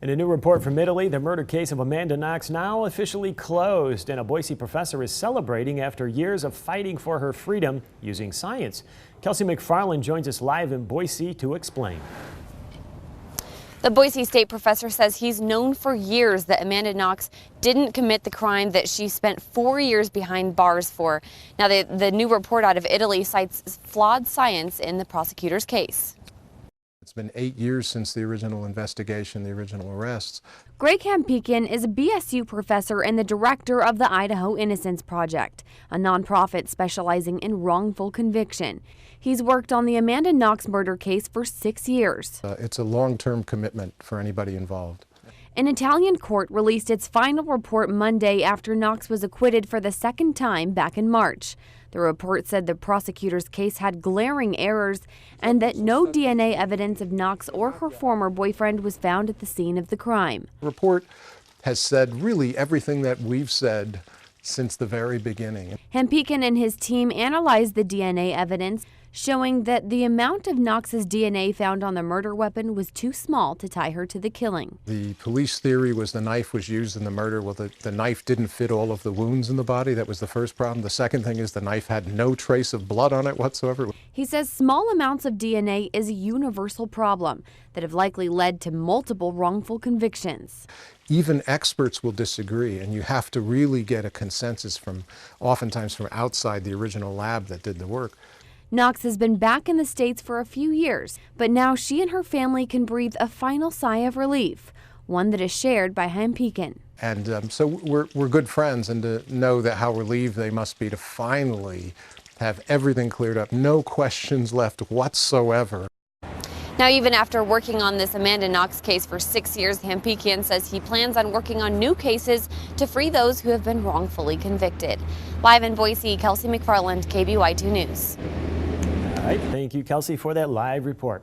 In a new report from Italy, the murder case of Amanda Knox now officially closed, and a Boise professor is celebrating after years of fighting for her freedom using science. Kelsey McFarland joins us live in Boise to explain. The Boise State professor says he's known for years that Amanda Knox didn't commit the crime that she spent 4 years behind bars for. Now, the new report out of Italy cites flawed science in the prosecutor's case. It's been 8 years since the original investigation, the original arrests. Greg Hampikin is a BSU professor and the director of the Idaho Innocence Project, a nonprofit specializing in wrongful conviction. He's worked on the Amanda Knox murder case for 6 years. It's a long-term commitment for anybody involved. An Italian court released its final report Monday after Knox was acquitted for the second time back in March. The report said the prosecutor's case had glaring errors and that no DNA evidence of Knox or her former boyfriend was found at the scene of the crime. The report has said really everything that we've said since the very beginning. Hampikin and his team analyzed the DNA evidence, showing that the amount of Knox's DNA found on the murder weapon was too small to tie her to the killing. The police theory was the knife was used in the murder. Well, the knife didn't fit all of the wounds in the body. That was the first problem. The second thing is the knife had no trace of blood on it whatsoever. He says small amounts of DNA is a universal problem that have likely led to multiple wrongful convictions. Even experts will disagree, and you have to really get a consensus oftentimes from outside the original lab that did the work. Knox has been back in the States for a few years, but now she and her family can breathe a final sigh of relief, one that is shared by Hampikin. And so we're good friends, and to know that how relieved they must be to finally have everything cleared up, no questions left whatsoever. Now, even after working on this Amanda Knox case for 6 years, Hampikin says he plans on working on new cases to free those who have been wrongfully convicted. Live in Boise, Kelsey McFarland, KBY2 News. All right, thank you, Kelsey, for that live report.